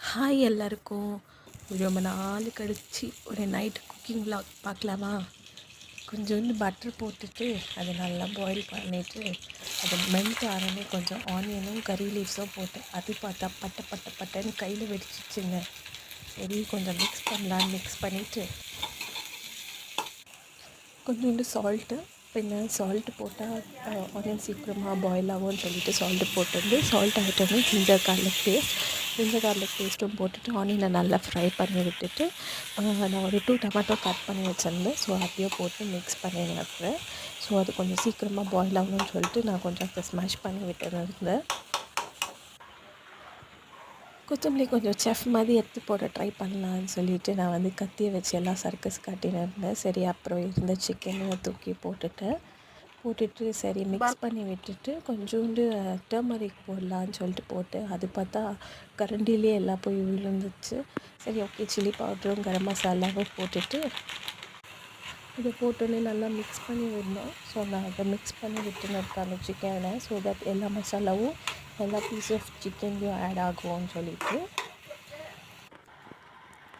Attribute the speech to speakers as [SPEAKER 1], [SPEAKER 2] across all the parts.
[SPEAKER 1] Hi எல்லாருக்கும். ரொம்ப நாள் கழிச்சு ஒரு நைட் குக்கிங் vlog பார்க்கலாமா? கொஞ்சோண்டு பட்டர் போட்டுட்டு அதை நல்லா பாயில் பண்ணிவிட்டு அதை மெல்ட் ஆனோடனே கொஞ்சம் ஆனியனும் கறி லீவ்ஸும் போட்டு அது பார்த்தா பட்டன்னு கையில் வெடிச்சிச்சுங்க. சரி கொஞ்சம் மிக்ஸ் பண்ணலான்னு மிக்ஸ் பண்ணிவிட்டு கொஞ்சோண்டு சால்ட்டு சால்ட்டு போட்டால் ஆனியன் சீக்கிரமாக பாயில் ஆகும்னு சொல்லிட்டு சால்ட்டு போட்டு சால்ட் ஆகிட்டோன்னே ஜிஞ்சர் கார்லிக் பேஸ்ட்டும் போட்டுட்டு ஆனியனை நல்லா ஃப்ரை பண்ணி விட்டுட்டு நான் ஒரு 2 டொமேட்டோ கட் பண்ணி வச்சுருந்தேன். ஸோ அதையும் போட்டு மிக்ஸ் பண்ணி வைக்கிறேன். ஸோ அது கொஞ்சம் சீக்கிரமாக பாயில் ஆகணும்னு சொல்லிட்டு நான் கொஞ்சம் அதை ஸ்மாஷ் பண்ணி விட்டுருந்தேன். கொத்தமல்லி கொஞ்சம் செஃப் மாதிரி எடுத்து போட ட்ரை பண்ணலான்னு சொல்லிவிட்டு நான் கத்தியை வச்சு எல்லாம் சர்க்கஸ் காட்டின்னு இருந்தேன். சரி அப்புறம் இருந்த சிக்கனை தூக்கி போட்டுட்டு சரி மிக்ஸ் பண்ணி விட்டுட்டு கொஞ்சோண்டு டர்மரிக் போடலான்னு சொல்லிட்டு போட்டு அது பார்த்தா கரண்டிலே எல்லாம் போய் விழுந்துச்சு. சரி ஓகே சில்லி பவுடரும் கரம் மசாலாவும் போட்டுட்டு இதை போட்டோன்னே நல்லா மிக்ஸ் பண்ணி விடணும். ஸோ நான் அதை மிக்ஸ் பண்ணி விட்டுன்னு இருக்கேன் அந்த சிக்கனை. ஸோ தட் எல்லா மசாலாவும் எல்லா பீஸ் ஆஃப் சிக்கன்லேயும் ஆட் ஆகும்னு சொல்லிவிட்டு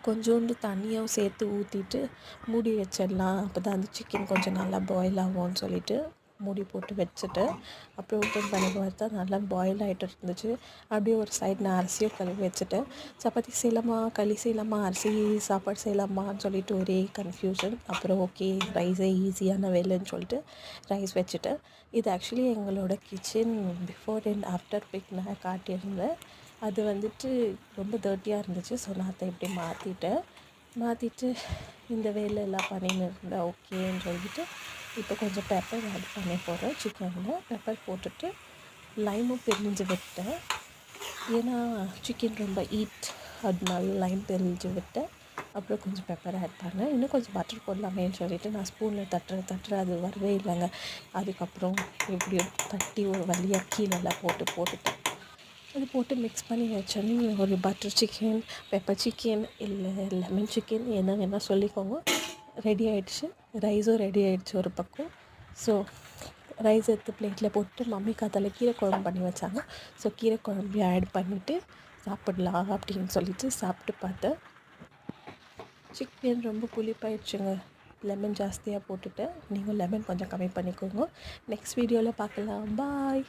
[SPEAKER 1] கொஞ்சோண்டு தண்ணியும் சேர்த்து ஊற்றிட்டு மூடி வச்சிடலாம். அப்போ தான் அந்த சிக்கன் கொஞ்சம் நல்லா பாயில் ஆகும்னு சொல்லிவிட்டு மூடி போட்டு வச்சுட்டு அப்புறம் ஓப்பன் பண்ணி பார்த்தா நல்லா பாயில் ஆகிட்டு இருந்துச்சு. அப்படியே ஒரு சைடு நான் அரிசியும் கழுவி வச்சுட்டேன். சப்பாத்தி செய்யலாமா களி செய்யலாமா அரிசி சாப்பாடு செய்யலாமான்னு சொல்லிட்டு ஒரே கன்ஃபியூஷன். அப்புறம் ஓகே ரைஸே ஈஸியான வேலைன்னு சொல்லிட்டு ரைஸ் வச்சுட்டேன். இது ஆக்சுவலி எங்களோட kitchen before and after pic நான் காட்டியிருந்தேன். அது ரொம்ப டர்ட்டியாக இருந்துச்சு. ஸோ நான் அதை இப்படி மாற்றிட்டு இந்த வேலை எல்லாம் பண்ணின்னு இருந்தேன். ஓகேன்னு சொல்லிட்டு இப்போ கொஞ்சம் பெப்பர் ஆட் பண்ணி போடுறேன். சிக்கனில் பெப்பர் போட்டுட்டு லைமும் பிரிஞ்சு விட்டேன். ஏன்னா சிக்கன் ரொம்ப அதனால லைம் பிரிஞ்சு விட்டேன். அப்புறம் கொஞ்சம் பெப்பர் ஆட் பண்ணேன். இன்னும் கொஞ்சம் பட்டர் போடலாமேன்னு சொல்லிட்டு நான் ஸ்பூனில் தட்டுறேன் அது வரவே இல்லைங்க. அதுக்கப்புறம் எப்படியோ தட்டி ஒரு வழியாக கீழெல்லாம் போட்டுட்டேன். அது போட்டு மிக்ஸ் பண்ணி வச்சோன்னே ஒரு பட்டர் சிக்கன் பெப்பர் சிக்கன் இல்லை லெமன் சிக்கன் என்ன வேணால் சொல்லிக்கோங்க, ரெடி ஆகிடுச்சு. ரைஸும் ரெடி ஆகிடுச்சு ஒரு பக்கம். ஸோ ரைஸ் எடுத்து பிளேட்டில் போட்டு மம்மிக்கு அதில் கீரை குழம்பு பண்ணி வச்சாங்க. ஸோ கீரை குழம்பையும் ஆட் பண்ணிவிட்டு சாப்பிடலாம் அப்படின்னு சொல்லிட்டு சாப்பிட்டு பார்த்தேன். சிக்கன் ரொம்ப புளிப்பாயிடுச்சுங்க. லெமன் ஜாஸ்தியாக போட்டுட்டேன். நீங்கள் லெமன் கொஞ்சம் கம்மி பண்ணிக்கோங்க. நெக்ஸ்ட் வீடியோவில் பார்க்கலாம். பாய்.